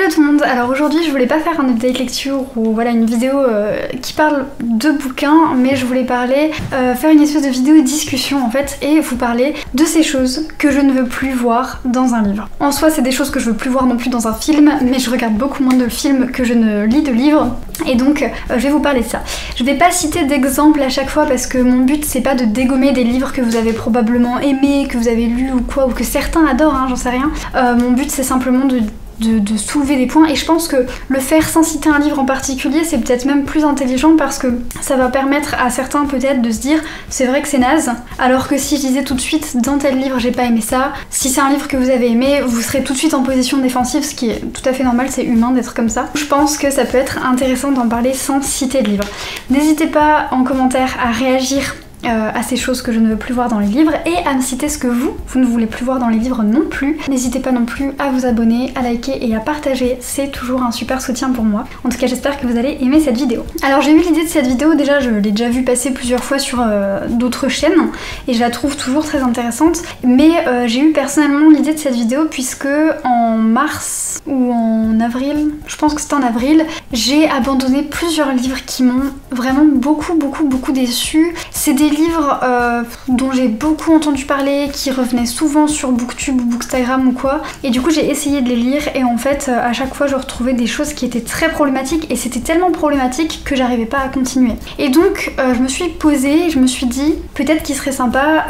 Hello tout le monde, alors aujourd'hui je voulais pas faire un update lecture ou voilà une vidéo qui parle de bouquins, mais je voulais faire une espèce de vidéo discussion en fait et vous parler de ces choses que je ne veux plus voir dans un livre. En soi c'est des choses que je veux plus voir non plus dans un film, mais je regarde beaucoup moins de films que je ne lis de livres et donc je vais vous parler de ça. Je vais pas citer d'exemples à chaque fois parce que mon but c'est pas de dégommer des livres que vous avez probablement aimés, que vous avez lus ou quoi, ou que certains adorent, hein, j'en sais rien. Mon but c'est simplement de soulever des points et je pense que le faire sans citer un livre en particulier c'est peut-être même plus intelligent parce que ça va permettre à certains peut-être de se dire c'est vrai que c'est naze, alors que si je disais tout de suite dans tel livre j'ai pas aimé ça, si c'est un livre que vous avez aimé vous serez tout de suite en position défensive, ce qui est tout à fait normal, c'est humain d'être comme ça. Je pense que ça peut être intéressant d'en parler sans citer de livre. N'hésitez pas en commentaire à réagir à ces choses que je ne veux plus voir dans les livres et à me citer ce que vous ne voulez plus voir dans les livres non plus. N'hésitez pas non plus à vous abonner, à liker et à partager, c'est toujours un super soutien pour moi. En tout cas j'espère que vous allez aimer cette vidéo. Alors j'ai eu l'idée de cette vidéo, déjà je l'ai déjà vue passer plusieurs fois sur d'autres chaînes et je la trouve toujours très intéressante, mais j'ai eu personnellement l'idée de cette vidéo puisque en mars ou en avril, je pense que c'était en avril, j'ai abandonné plusieurs livres qui m'ont vraiment beaucoup déçue. C'est des livres dont j'ai beaucoup entendu parler, qui revenaient souvent sur Booktube ou Bookstagram ou quoi, et du coup j'ai essayé de les lire et en fait à chaque fois je retrouvais des choses qui étaient très problématiques et c'était tellement problématique que j'arrivais pas à continuer. Et donc je me suis posée et je me suis dit peut-être qu'il serait sympa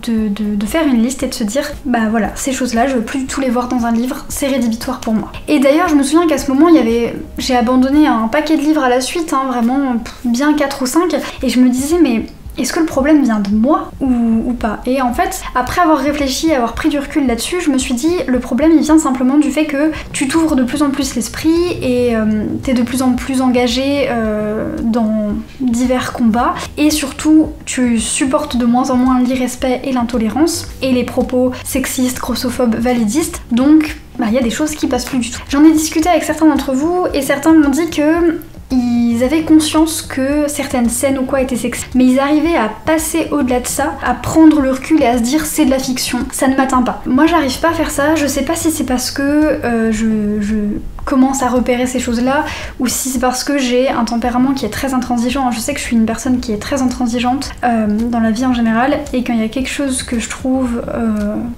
de faire une liste et de se dire bah voilà, ces choses là je veux plus du tout les voir dans un livre, c'est rédhibitoire pour moi. Et d'ailleurs je me souviens qu'à ce moment j'ai abandonné un paquet de livres à la suite, hein, vraiment bien 4 ou 5, et je me disais mais est-ce que le problème vient de moi ou pas? Et en fait, après avoir réfléchi, avoir pris du recul là-dessus, je me suis dit le problème il vient simplement du fait que tu t'ouvres de plus en plus l'esprit et t'es de plus en plus engagé dans divers combats et surtout tu supportes de moins en moins l'irrespect et l'intolérance et les propos sexistes, grossophobes, validistes, donc il y a des choses qui passent plus du tout. J'en ai discuté avec certains d'entre vous et certains m'ont dit que ils avaient conscience que certaines scènes ou quoi étaient sexy, mais ils arrivaient à passer au-delà de ça, à prendre le recul et à se dire c'est de la fiction, ça ne m'atteint pas. Moi j'arrive pas à faire ça, je sais pas si c'est parce que je commence à repérer ces choses-là ou si c'est parce que j'ai un tempérament qui est très intransigeant. Je sais que je suis une personne qui est très intransigeante dans la vie en général et quand il y a quelque chose que je trouve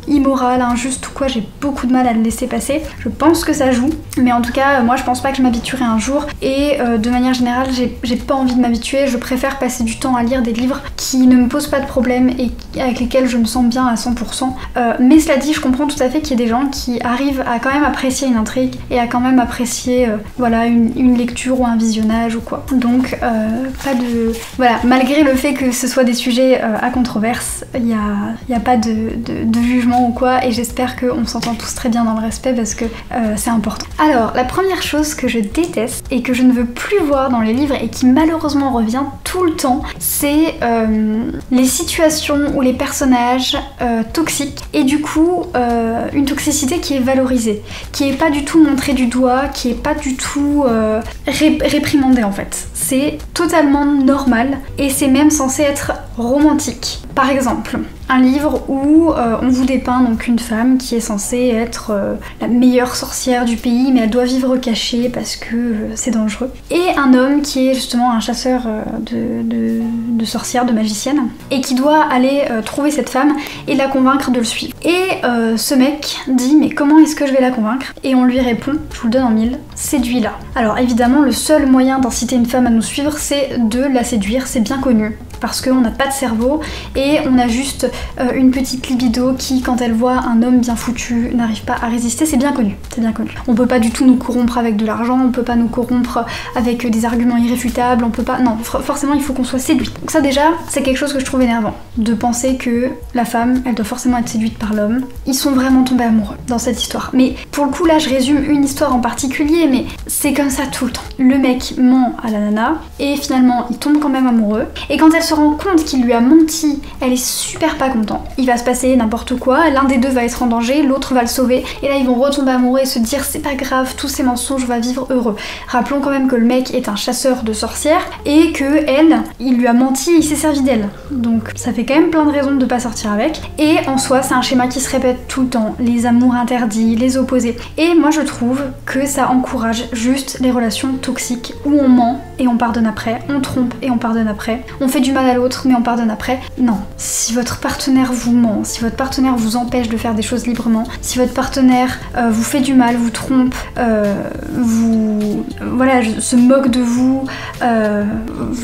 immoral, injuste ou quoi, j'ai beaucoup de mal à le laisser passer. Je pense que ça joue, mais en tout cas moi je pense pas que je m'habituerai un jour et de manière générale j'ai pas envie de m'habituer, je préfère passer du temps à lire des livres qui ne me posent pas de problème et avec lesquels je me sens bien à 100%. Mais cela dit, je comprends tout à fait qu'il y ait des gens qui arrivent à quand même apprécier une intrigue et à quand même apprécier voilà, une lecture ou un visionnage ou quoi. Donc pas de... Voilà, malgré le fait que ce soit des sujets à controverse, il y a pas de jugement ou quoi et j'espère qu'on s'entend tous très bien dans le respect parce que c'est important. Alors, la première chose que je déteste et que je ne veux plus voir dans les livres et qui malheureusement revient tout le temps, c'est les situations où les personnages toxiques et du coup une toxicité qui est valorisée, qui est pas du tout montrée du doigt, qui est pas du tout réprimandée en fait. C'est totalement normal et c'est même censé être romantique. Par exemple, un livre où on vous dépeint donc une femme qui est censée être la meilleure sorcière du pays mais elle doit vivre cachée parce que c'est dangereux. Et un homme qui est justement un chasseur de sorcières, de magiciennes et qui doit aller trouver cette femme et la convaincre de le suivre. Et ce mec dit mais comment est-ce que je vais la convaincre? Et on lui répond, je vous le donne en mille, séduis-la. Alors évidemment le seul moyen d'inciter une femme à nous suivre c'est de la séduire, c'est bien connu. Parce qu'on n'a pas de cerveau et on a juste une petite libido qui, quand elle voit un homme bien foutu, n'arrive pas à résister, c'est bien connu, c'est bien connu. On peut pas du tout nous corrompre avec de l'argent, on peut pas nous corrompre avec des arguments irréfutables, on peut pas... Non, forcément il faut qu'on soit séduit. Donc ça déjà, c'est quelque chose que je trouve énervant, de penser que la femme, elle doit forcément être séduite par l'homme. Ils sont vraiment tombés amoureux dans cette histoire. Mais pour le coup là, je résume une histoire en particulier, mais c'est comme ça tout le temps. Le mec ment à la nana et finalement il tombe quand même amoureux et quand elle se se rend compte qu'il lui a menti, elle est super pas contente. Il va se passer n'importe quoi, l'un des deux va être en danger, l'autre va le sauver, et là ils vont retomber amoureux et se dire c'est pas grave, tous ces mensonges, on va vivre heureux. Rappelons quand même que le mec est un chasseur de sorcières et que elle, il lui a menti, il s'est servi d'elle. Donc ça fait quand même plein de raisons de pas sortir avec. Et en soi, c'est un schéma qui se répète tout le temps, les amours interdits, les opposés. Et moi je trouve que ça encourage juste les relations toxiques où on ment et on pardonne après, on trompe et on pardonne après, on fait du mal à l'autre mais on pardonne après. Non, si votre partenaire vous ment, si votre partenaire vous empêche de faire des choses librement, si votre partenaire vous fait du mal, vous trompe, se moque de vous,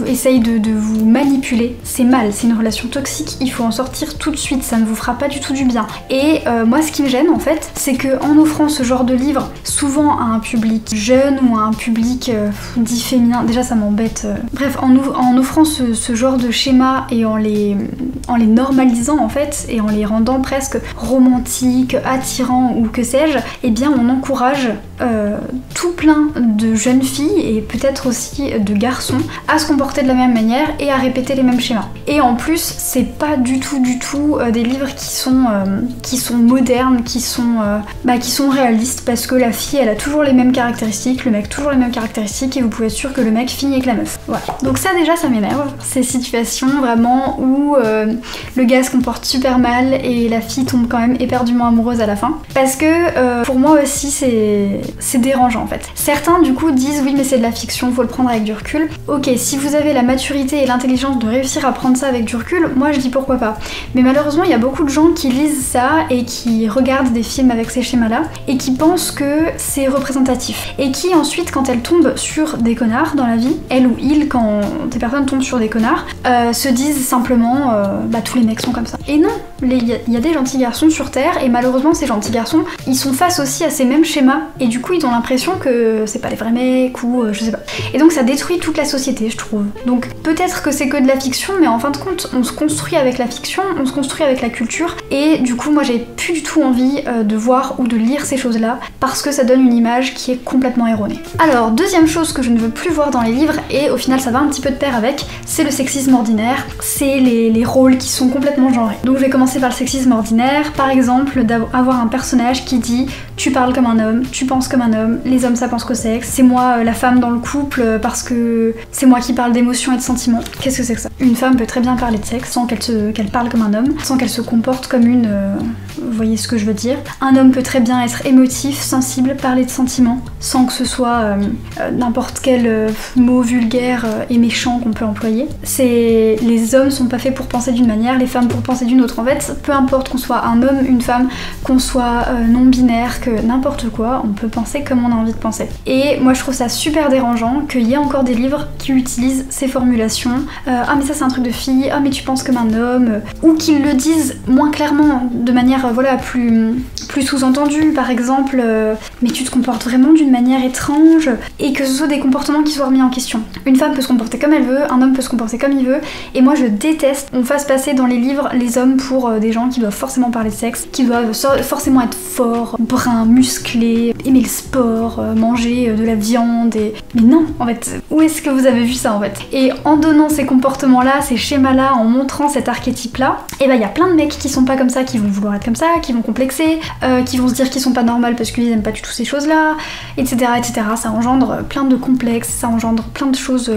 essaye de vous manipuler, c'est mal, c'est une relation toxique, il faut en sortir tout de suite, ça ne vous fera pas du tout du bien. Et moi ce qui me gêne en fait, c'est que en offrant ce genre de livre, souvent à un public jeune ou à un public dit féminin, déjà ça m'embête. Bref, en offrant ce genre de schéma et en les normalisant en fait, et en les rendant presque romantiques, attirants ou que sais-je, eh bien on encourage tout plein de jeunes filles et peut-être aussi de garçons à se comporter de la même manière et à répéter les mêmes schémas. Et en plus, c'est pas du tout des livres qui sont modernes, qui sont réalistes, parce que la fille elle a toujours les mêmes caractéristiques, le mec toujours les mêmes caractéristiques, et vous pouvez être sûr que le mec finit avec la meuf. Voilà. Donc ça déjà ça m'énerve, ces situations vraiment où le gars se comporte super mal et la fille tombe quand même éperdument amoureuse à la fin. Parce que pour moi aussi c'est dérangeant en fait. Certains du coup disent oui mais c'est de la fiction, faut le prendre avec du recul. Ok, si vous avez la maturité et l'intelligence de réussir à prendre ça avec du recul, moi je dis pourquoi pas. Mais malheureusement il y a beaucoup de gens qui lisent ça et qui regardent des films avec ces schémas là et qui pensent que c'est représentatif. Et qui ensuite quand elles tombent sur des connards dans la vie, elle ou il, quand des personnes tombent sur des connards, se disent simplement tous les mecs sont comme ça. Et non, il y a des gentils garçons sur Terre et malheureusement ces gentils garçons ils sont face aussi à ces mêmes schémas et du coup ils ont l'impression que c'est pas des vrais mecs ou je sais pas. Et donc ça détruit toute la société je trouve. Donc peut-être que c'est que de la fiction mais en fin de compte on se construit avec la fiction, on se construit avec la culture et du coup moi j'ai plus du tout envie de voir ou de lire ces choses là parce que ça donne une image qui est complètement erronée. Alors deuxième chose que je ne veux plus voir dans les livres et au final ça va un petit peu de pair avec, c'est le sexisme ordinaire, c'est les rôles qui sont complètement genrés. Donc je vais commencer par le sexisme ordinaire, par exemple d'avoir un personnage qui dit tu parles comme un homme, tu penses comme un homme, les hommes ça pense qu'au sexe, c'est moi la femme dans le couple parce que c'est moi qui parle d'émotions et de sentiments. Qu'est-ce que c'est que ça? Une femme peut très bien parler de sexe sans qu'elle parle comme un homme, sans qu'elle se comporte comme une... vous voyez ce que je veux dire. Un homme peut très bien être émotif, sensible, parler de sentiments, sans que ce soit n'importe quel mot vulgaire et méchant qu'on peut employer. Les hommes sont pas faits pour penser d'une manière, les femmes pour penser d'une autre. En fait, peu importe qu'on soit un homme, une femme, qu'on soit non-binaire, que n'importe quoi, on peut penser comme on a envie de penser. Et moi je trouve ça super dérangeant qu'il y ait encore des livres qui utilisent ces formulations. Ah mais ça c'est un truc de fille, ah mais tu penses comme un homme, ou qu'ils le disent moins clairement, de manière plus sous-entendue, par exemple, mais tu te comportes vraiment d'une manière étrange, et que ce soit des comportements qui soient remis en question. Une femme peut se comporter comme elle veut, un homme peut se comporter comme il veut, et moi je déteste qu'on fasse passer dans les livres les hommes pour des gens qui doivent forcément parler de sexe, qui doivent forcément être forts, bruns, musclés, aimer le sport, manger de la viande, mais non, en fait, où est-ce que vous avez vu ça en fait? Et en donnant ces comportements-là, ces schémas-là, en montrant cet archétype-là, et il y a plein de mecs qui sont pas comme ça, qui vont vouloir être comme ça, qui vont complexer, qui vont se dire qu'ils sont pas normaux parce qu'ils aiment pas du tout ces choses-là, etc., etc. Ça engendre plein de complexes, ça engendre plein de choses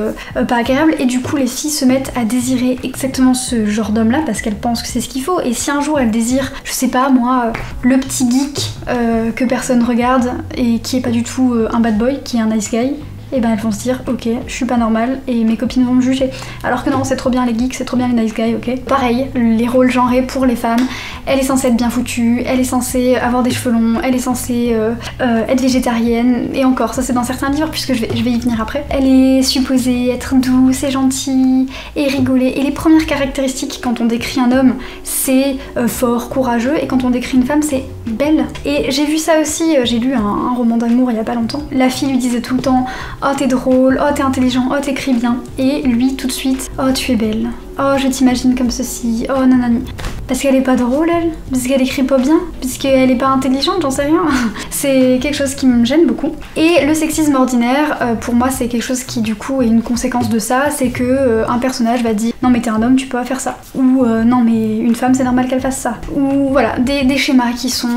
pas agréables, et du coup les filles se mettent à désirer exactement ce genre d'homme-là parce qu'elles pensent que c'est ce qu'il faut, et si un jour elles désirent, je sais pas moi, le petit geek que personne regarde et qui est pas du tout un bad boy, qui est un nice guy, et ben elles vont se dire ok, je suis pas normale et mes copines vont me juger. Alors que non, c'est trop bien les geeks, c'est trop bien les nice guys, ok. Pareil, les rôles genrés pour les femmes, elle est censée être bien foutue, elle est censée avoir des cheveux longs, elle est censée être végétarienne, et encore, ça c'est dans certains livres puisque je vais y venir après. Elle est supposée être douce et gentille et rigoler, et les premières caractéristiques quand on décrit un homme, c'est fort, courageux, et quand on décrit une femme, c'est belle. Et j'ai vu ça aussi, j'ai lu un roman d'amour il y a pas longtemps. La fille lui disait tout le temps oh t'es drôle, oh t'es intelligent, oh t'écris bien, et lui tout de suite oh tu es belle, oh je t'imagine comme ceci, oh nanani. Parce qu'elle est pas drôle, elle? Parce qu'elle écrit pas bien? Parce qu'elle est pas intelligente? J'en sais rien. C'est quelque chose qui me gêne beaucoup. Et le sexisme ordinaire, pour moi, c'est quelque chose qui, du coup, est une conséquence de ça. C'est que un personnage va dire non, mais t'es un homme, tu peux pas faire ça. Ou non, mais une femme, c'est normal qu'elle fasse ça. Ou voilà, des schémas qui sont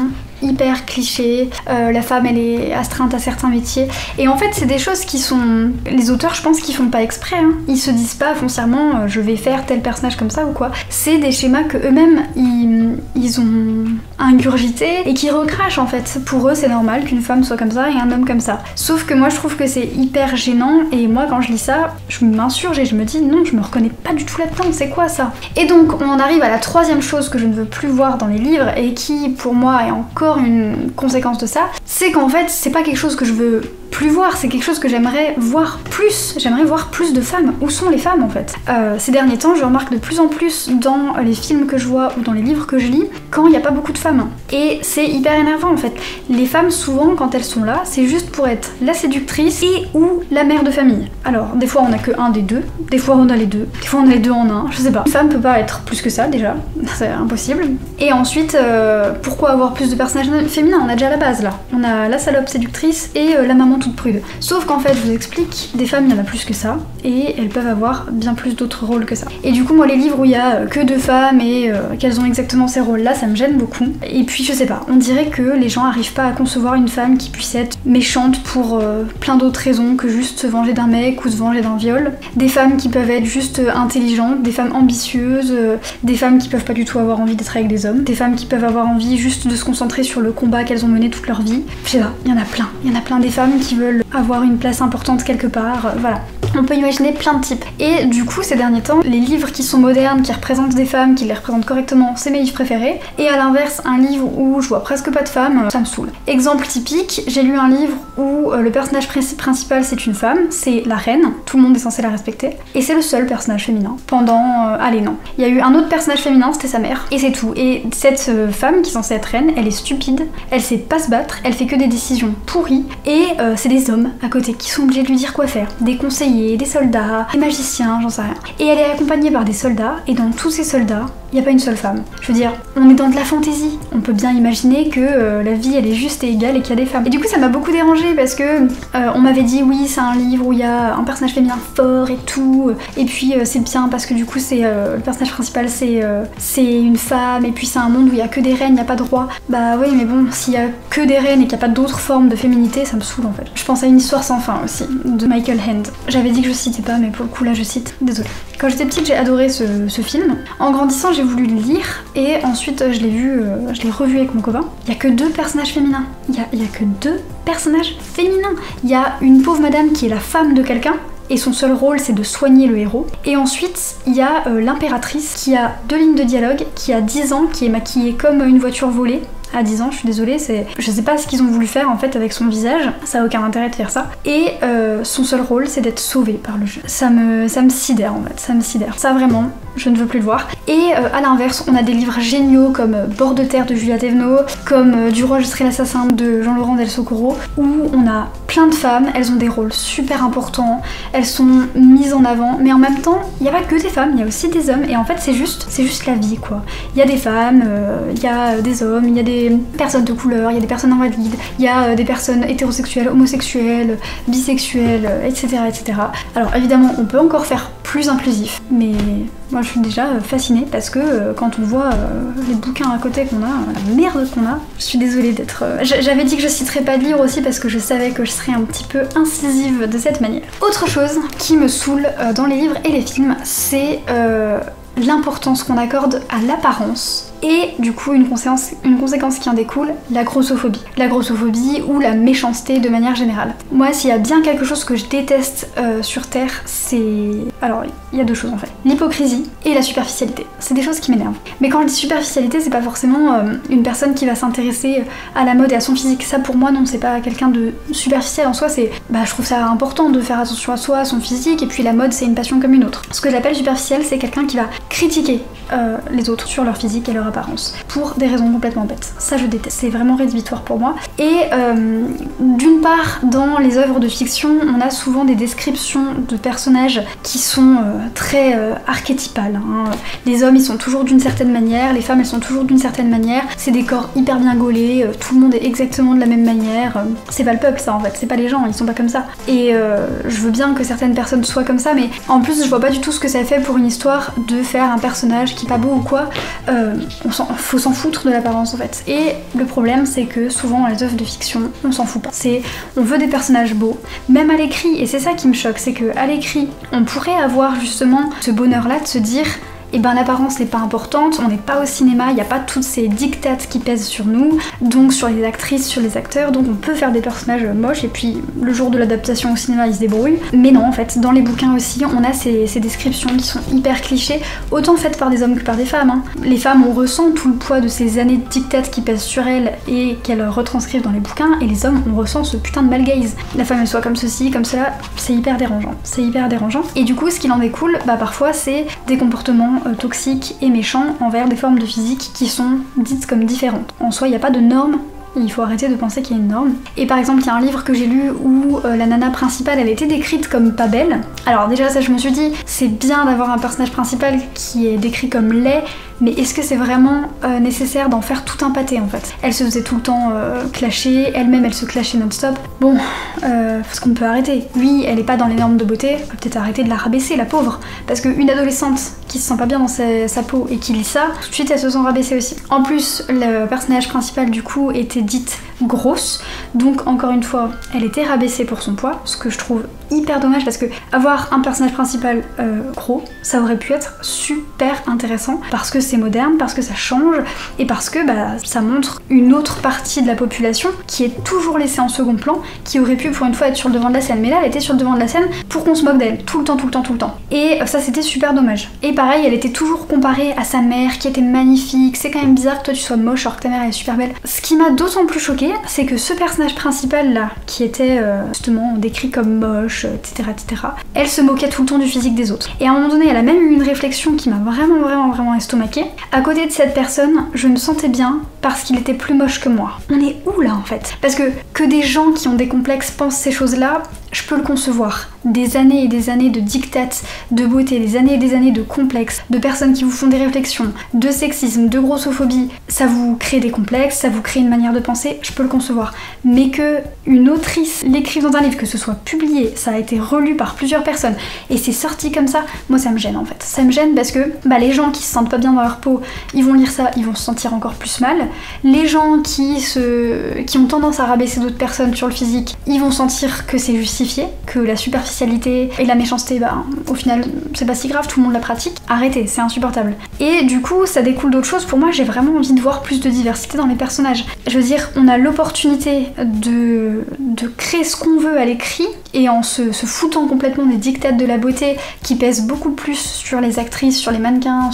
hyper clichés, la femme elle est astreinte à certains métiers, et en fait c'est des choses qui sont... Les auteurs je pense qu'ils font pas exprès, hein. Ils se disent pas foncièrement je vais faire tel personnage comme ça ou quoi, c'est des schémas que eux-mêmes ils ont ingurgité et qui recrachent en fait. Pour eux c'est normal qu'une femme soit comme ça et un homme comme ça, sauf que moi je trouve que c'est hyper gênant, et moi quand je lis ça je m'insurge et je me dis non, je me reconnais pas du tout là-dedans, c'est quoi ça? Et donc on en arrive à la troisième chose que je ne veux plus voir dans les livres et qui pour moi est encore une conséquence de ça, c'est qu'en fait c'est pas quelque chose que je veux plus voir, c'est quelque chose que j'aimerais voir plus. J'aimerais voir plus de femmes. Où sont les femmes en fait? Ces derniers temps, je remarque de plus en plus dans les films que je vois ou dans les livres que je lis, quand il n'y a pas beaucoup de femmes. Et c'est hyper énervant en fait. Les femmes, souvent, quand elles sont là, c'est juste pour être la séductrice et ou la mère de famille. Alors, des fois on a que un des deux, des fois on a les deux, des fois on a les deux en un, je sais pas. Une femme peut pas être plus que ça déjà, c'est impossible. Et ensuite, pourquoi avoir plus de personnages féminins? On a déjà la base là. On a la salope séductrice et la maman toute prude. Sauf qu'en fait, je vous explique, des femmes, il y en a plus que ça, et elles peuvent avoir bien plus d'autres rôles que ça. Et du coup, moi, les livres où il y a que deux femmes et qu'elles ont exactement ces rôles-là, ça me gêne beaucoup. Et puis, je sais pas, on dirait que les gens arrivent pas à concevoir une femme qui puisse être méchante pour plein d'autres raisons que juste se venger d'un mec ou se venger d'un viol. Des femmes qui peuvent être juste intelligentes, des femmes ambitieuses, des femmes qui peuvent pas du tout avoir envie d'être avec des hommes, des femmes qui peuvent avoir envie juste de se concentrer sur le combat qu'elles ont mené toute leur vie. Je sais pas, il y en a plein. Il y en a plein des femmes qui veulent avoir une place importante quelque part, voilà. On peut imaginer plein de types. Et du coup, ces derniers temps, les livres qui sont modernes, qui représentent des femmes, qui les représentent correctement, c'est mes livres préférés. Et à l'inverse, un livre où je vois presque pas de femmes, ça me saoule. Exemple typique, j'ai lu un livre où le personnage principal c'est une femme, c'est la reine, tout le monde est censé la respecter, et c'est le seul personnage féminin. Pendant... allez non. Il y a eu un autre personnage féminin, c'était sa mère, et c'est tout. Et cette femme qui est censée être reine, elle est stupide, elle sait pas se battre, elle fait que des décisions pourries, et c'est des hommes à côté qui sont obligés de lui dire quoi faire. Des conseillers, des soldats, des magiciens, j'en sais rien. Et elle est accompagnée par des soldats, et dans tous ces soldats, il n'y a pas une seule femme. Je veux dire, on est dans de la fantaisie. On peut bien imaginer que la vie elle est juste et égale et qu'il y a des femmes. Et du coup ça m'a beaucoup dérangée parce que on m'avait dit oui c'est un livre où il y a un personnage féminin fort et tout. Et puis c'est bien parce que du coup c'est le personnage principal c'est une femme, et puis c'est un monde où il y a que des reines, il n'y a pas de roi. Bah oui mais bon, s'il y a que des reines et qu'il n'y a pas d'autres formes de féminité, ça me saoule en fait. Je pense à Une histoire sans fin aussi, de Michael Hand. J'avais dit que je citais pas, mais pour le coup là je cite, désolée. Quand j'étais petite j'ai adoré ce film. En grandissant j'ai voulu le lire et ensuite je l'ai revu avec mon copain. Il y a que deux personnages féminins. Il y a que deux personnages féminins. Il y a une pauvre madame qui est la femme de quelqu'un, et son seul rôle c'est de soigner le héros. Et ensuite il y a l'impératrice qui a 2 lignes de dialogue, qui a 10 ans, qui est maquillée comme une voiture volée. À 10 ans, je suis désolée, je sais pas ce qu'ils ont voulu faire en fait avec son visage, ça a aucun intérêt de faire ça. Et son seul rôle c'est d'être sauvée par le jeu. Ça me sidère en fait, ça me sidère. Ça vraiment, je ne veux plus le voir. Et à l'inverse, on a des livres géniaux comme Bord de terre de Julia Thévenot, comme Du roi je serai l'assassin de Jean-Laurent Del Socorro, où on a plein de femmes, elles ont des rôles super importants, elles sont mises en avant, mais en même temps, il n'y a pas que des femmes, il y a aussi des hommes, et en fait c'est juste la vie quoi. Il y a des femmes, il y a des hommes, il y a des personnes de couleur, il y a des personnes invalides, il y a des personnes hétérosexuelles, homosexuelles, bisexuelles, etc. etc. Alors évidemment, on peut encore faire plus inclusif, mais moi je suis déjà fascinée parce que quand on voit les bouquins à côté qu'on a, la merde qu'on a, je suis désolée d'être... J'avais dit que je citerais pas de livre aussi parce que je savais que je serais un petit peu incisive de cette manière. Autre chose qui me saoule dans les livres et les films, c'est l'importance qu'on accorde à l'apparence. Et du coup, une conséquence qui en découle, la grossophobie. La grossophobie ou la méchanceté de manière générale. Moi, s'il y a bien quelque chose que je déteste sur Terre, c'est... Alors, il y a deux choses en fait. L'hypocrisie et la superficialité. C'est des choses qui m'énervent. Mais quand je dis superficialité, c'est pas forcément une personne qui va s'intéresser à la mode et à son physique. Ça, pour moi, non, c'est pas quelqu'un de superficiel en soi. C'est... je trouve ça important de faire attention à soi, à son physique, et puis la mode, c'est une passion comme une autre. Ce que j'appelle superficiel, c'est quelqu'un qui va critiquer les autres sur leur physique et leur apparence pour des raisons complètement bêtes. Ça je déteste, c'est vraiment rédhibitoire pour moi. Et d'une part, dans les œuvres de fiction, on a souvent des descriptions de personnages qui sont très archétypales. Hein. Les hommes ils sont toujours d'une certaine manière, les femmes elles sont toujours d'une certaine manière, c'est des corps hyper bien gaulés, tout le monde est exactement de la même manière. C'est pas le peuple ça en fait, c'est pas les gens, ils sont pas comme ça. Et je veux bien que certaines personnes soient comme ça, mais en plus je vois pas du tout ce que ça fait pour une histoire de faire un personnage qui est pas beau ou quoi. Faut s'en foutre de l'apparence en fait. Et le problème c'est que souvent dans les œuvres de fiction on s'en fout pas. On veut des personnages beaux, même à l'écrit, et c'est ça qui me choque, c'est que à l'écrit on pourrait avoir justement ce bonheur là de se dire et ben l'apparence n'est pas importante, on n'est pas au cinéma, il n'y a pas toutes ces dictates qui pèsent sur nous, donc sur les actrices, sur les acteurs, donc on peut faire des personnages moches et puis le jour de l'adaptation au cinéma ils se débrouillent. Mais non en fait, dans les bouquins aussi on a ces descriptions qui sont hyper clichés, autant faites par des hommes que par des femmes. Hein. Les femmes on ressent tout le poids de ces années de dictates qui pèsent sur elles et qu'elles retranscrivent dans les bouquins, et les hommes on ressent ce putain de male gaze. La femme elle soit comme ceci, comme cela, c'est hyper dérangeant. C'est hyper dérangeant. Et du coup ce qu'il en découle, bah parfois c'est des comportements toxiques et méchants envers des formes de physique qui sont dites comme différentes. En soi, il n'y a pas de norme, il faut arrêter de penser qu'il y a une norme. Et par exemple, il y a un livre que j'ai lu où la nana principale, elle était décrite comme pas belle. Alors déjà, ça je me suis dit, c'est bien d'avoir un personnage principal qui est décrit comme laid, mais est-ce que c'est vraiment nécessaire d'en faire tout un pâté en fait? Elle se faisait tout le temps clasher, elle-même elle se clashait non-stop. Bon, parce qu'on peut arrêter. Oui, elle est pas dans les normes de beauté, on peut peut-être arrêter de la rabaisser, la pauvre. Parce qu'une adolescente qui se sent pas bien dans sa peau et qui lit ça, tout de suite elle se sent rabaissée aussi. En plus, le personnage principal du coup était dite grosse, donc encore une fois, elle était rabaissée pour son poids, ce que je trouve hyper dommage parce que avoir un personnage principal gros, ça aurait pu être super intéressant parce que c'est moderne, parce que ça change et parce que ça montre une autre partie de la population qui est toujours laissée en second plan, qui aurait pu pour une fois être sur le devant de la scène, mais là elle était sur le devant de la scène pour qu'on se moque d'elle tout le temps, tout le temps, tout le temps. Et ça c'était super dommage. Et pareil, elle était toujours comparée à sa mère qui était magnifique. C'est quand même bizarre que toi tu sois moche alors que ta mère elle est super belle. Ce qui m'a d'autant plus choquée, c'est que ce personnage principal là, qui était justement décrit comme moche, etc., etc., elle se moquait tout le temps du physique des autres. Et à un moment donné, elle a même eu une réflexion qui m'a vraiment estomaquée. À côté de cette personne, je me sentais bien parce qu'il était plus moche que moi. On est où là en fait? Parce que des gens qui ont des complexes pensent ces choses-là, je peux le concevoir. Des années et des années de dictates, de beauté, des années et des années de complexes, de personnes qui vous font des réflexions, de sexisme, de grossophobie, ça vous crée des complexes, ça vous crée une manière de penser, je peux le concevoir. Mais que une autrice l'écrive dans un livre, que ce soit publié, ça a été relu par plusieurs personnes, et c'est sorti comme ça, moi ça me gêne en fait. Ça me gêne parce que les gens qui se sentent pas bien dans leur peau, ils vont lire ça, ils vont se sentir encore plus mal. Les gens qui ont tendance à rabaisser d'autres personnes sur le physique, ils vont sentir que c'est justifié, que la superficialité et la méchanceté, au final, c'est pas si grave, tout le monde la pratique. Arrêtez, c'est insupportable. Et du coup, ça découle d'autres choses. Pour moi, j'ai vraiment envie de voir plus de diversité dans les personnages. Je veux dire, on a l'opportunité de créer ce qu'on veut à l'écrit, et en se foutant complètement des dictates de la beauté qui pèsent beaucoup plus sur les actrices, sur les mannequins,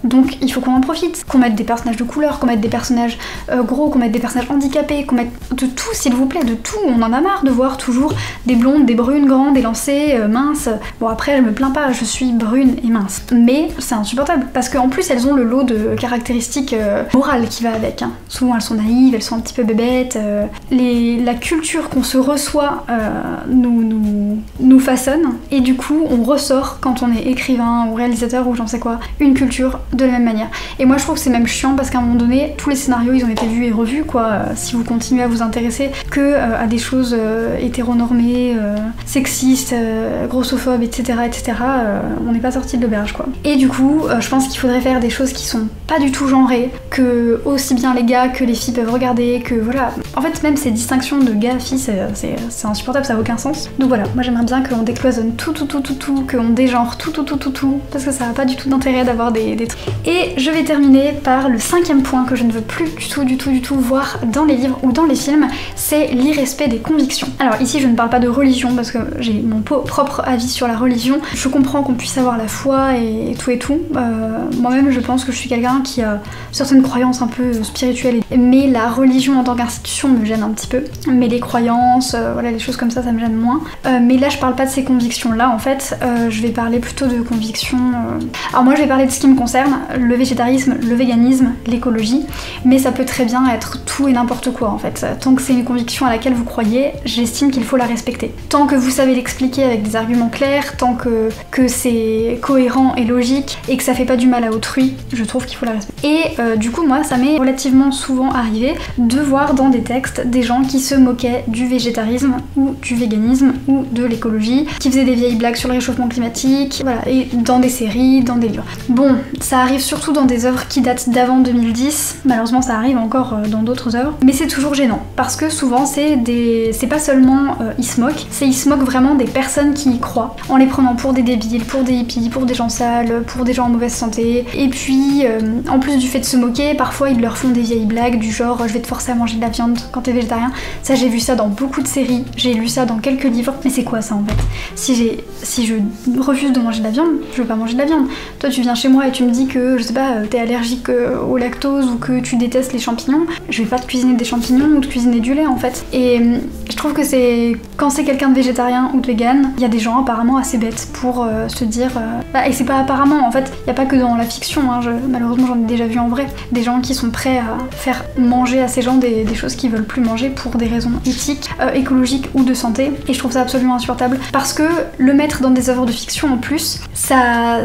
donc il faut qu'on en profite. Qu'on mette des personnages de couleur, qu'on mette des personnages gros, qu'on mette des personnages handicapés, qu'on mette de tout, s'il vous plaît, de tout. On en a marre de voir toujours des blondes, des brunes grandes, élancées, minces. Bon après, je me plains pas, je suis brune et mince. Mais c'est insupportable, parce qu'en plus, elles ont le lot de caractéristiques morales qui va avec. Hein. Souvent, elles sont naïves, elles sont un petit peu bébêtes. La culture qu'on se reçoit nous façonne, et du coup on ressort quand on est écrivain ou réalisateur ou j'en sais quoi, une culture de la même manière. Et moi je trouve que c'est même chiant parce qu'à un moment donné tous les scénarios ils ont été vus et revus quoi, si vous continuez à vous intéresser que à des choses hétéronormées, sexistes, grossophobes, etc., on n'est pas sorti de l'auberge quoi. Et du coup je pense qu'il faudrait faire des choses qui sont pas du tout genrées, que aussi bien les gars que les filles peuvent regarder, que voilà. En fait même ces distinctions de gars-filles c'est insupportable, ça n'a aucun sens. Donc voilà, moi j'aimerais bien qu'on décloisonne tout, qu'on dégenre tout, parce que ça n'a pas du tout d'intérêt d'avoir des trucs. Et je vais terminer par le 5e point que je ne veux plus du tout voir dans les livres ou dans les films, c'est l'irrespect des convictions. Alors ici je ne parle pas de religion parce que j'ai mon propre avis sur la religion. Je comprends qu'on puisse avoir la foi et tout. Moi-même je pense que je suis quelqu'un qui a certaines croyances un peu spirituelles, mais la religion en tant qu'institution me gêne un petit peu. Mais les croyances, voilà, les choses comme ça me gêne moins. moins. Mais là je parle pas de ces convictions là en fait, je vais parler plutôt de convictions... Alors moi je vais parler de ce qui me concerne, le végétarisme, le véganisme, l'écologie, mais ça peut très bien être tout et n'importe quoi en fait. Tant que c'est une conviction à laquelle vous croyez, j'estime qu'il faut la respecter. Tant que vous savez l'expliquer avec des arguments clairs, tant que c'est cohérent et logique et que ça fait pas du mal à autrui, je trouve qu'il faut la respecter. Et du coup moi ça m'est relativement souvent arrivé de voir dans des textes des gens qui se moquaient du végétarisme ou du véganisme ou de l'écologie, qui faisaient des vieilles blagues sur le réchauffement climatique, voilà, et dans des séries, dans des livres. Bon, ça arrive surtout dans des œuvres qui datent d'avant 2010, malheureusement ça arrive encore dans d'autres œuvres, mais c'est toujours gênant, parce que souvent c'est pas seulement ils se moquent, c'est ils se moquent vraiment des personnes qui y croient, en les prenant pour des débiles, pour des hippies, pour des gens sales, pour des gens en mauvaise santé, et puis en plus du fait de se moquer, parfois ils leur font des vieilles blagues du genre je vais te forcer à manger de la viande quand t'es végétarien. Ça j'ai vu ça dans beaucoup de séries, j'ai lu ça dans quelques livres, mais c'est quoi ça en fait? Si je refuse de manger de la viande, je veux pas manger de la viande. Toi tu viens chez moi et tu me dis que, je sais pas, t'es allergique au lactose ou que tu détestes les champignons, je vais pas te cuisiner des champignons ou te cuisiner du lait en fait. Et je trouve que c'est... Quand c'est quelqu'un de végétarien ou de vegan, il y a des gens apparemment assez bêtes pour se dire... et c'est pas apparemment, en fait, il y a pas que dans la fiction, hein, malheureusement j'en ai déjà vu en vrai, des gens qui sont prêts à faire manger à ces gens des choses qu'ils veulent plus manger pour des raisons éthiques, écologiques ou de santé, et je trouve ça absolument insupportable, parce que le mettre dans des œuvres de fiction en plus, ça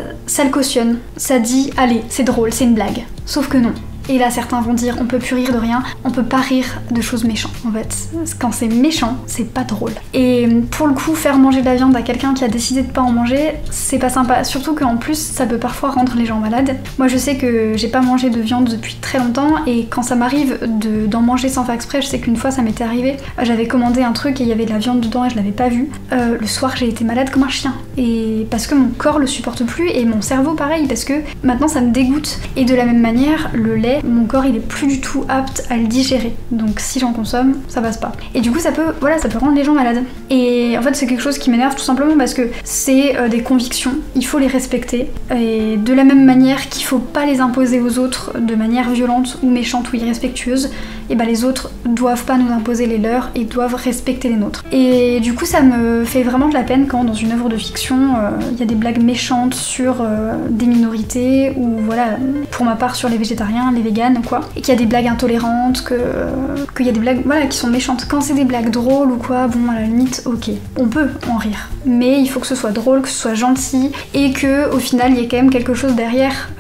le cautionne, ça dit allez, c'est drôle, c'est une blague, sauf que non. Et là certains vont dire on peut plus rire de rien, on peut pas rire de choses méchantes en fait. Quand c'est méchant, c'est pas drôle. Et pour le coup, faire manger de la viande à quelqu'un qui a décidé de pas en manger, c'est pas sympa. Surtout qu'en plus, ça peut parfois rendre les gens malades. Moi je sais que j'ai pas mangé de viande depuis très longtemps et quand ça m'arrive d'en manger sans faire exprès, je sais qu'une fois ça m'était arrivé. J'avais commandé un truc et il y avait de la viande dedans et je l'avais pas vu. Le soir j'ai été malade comme un chien. Et parce que mon corps le supporte plus et mon cerveau pareil, parce que maintenant ça me dégoûte. Et de la même manière, le lait, mon corps il est plus du tout apte à le digérer, donc si j'en consomme, ça passe pas. Et du coup ça peut rendre les gens malades. Et en fait c'est quelque chose qui m'énerve tout simplement parce que c'est des convictions, il faut les respecter, et de la même manière qu'il faut pas les imposer aux autres de manière violente ou méchante ou irrespectueuse, et bah les autres doivent pas nous imposer les leurs et doivent respecter les nôtres. Et du coup ça me fait vraiment de la peine quand dans une œuvre de fiction il y a des blagues méchantes sur des minorités, ou voilà, pour ma part sur les végétariens, les véganes quoi, et qu'il y a des blagues intolérantes, qu'il y a des blagues voilà, qui sont méchantes. Quand c'est des blagues drôles ou quoi, bon à la limite ok, on peut en rire, mais il faut que ce soit drôle, que ce soit gentil, et que au final il y ait quand même quelque chose derrière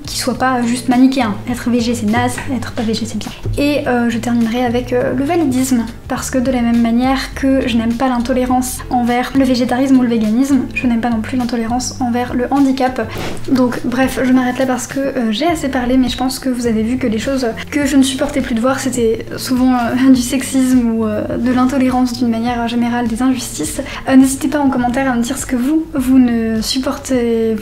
qui soit pas juste manichéen. Être végé c'est naze, être pas végé c'est bien. Et je terminerai avec le validisme, parce que de la même manière que je n'aime pas l'intolérance envers le végétarisme ou le véganisme, je n'aime pas non plus l'intolérance envers le handicap. Donc bref, je m'arrête là parce que j'ai assez parlé, mais je pense que vous avez vu que les choses que je ne supportais plus de voir, c'était souvent du sexisme ou de l'intolérance d'une manière générale, des injustices. N'hésitez pas en commentaire à me dire ce que vous ne supportez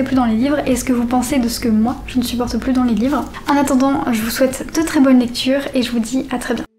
plus dans les livres, et ce que vous pensez de ce que moi je ne supporte plus dans les livres. En attendant, je vous souhaite de très bonnes lectures et je vous dis à très bientôt.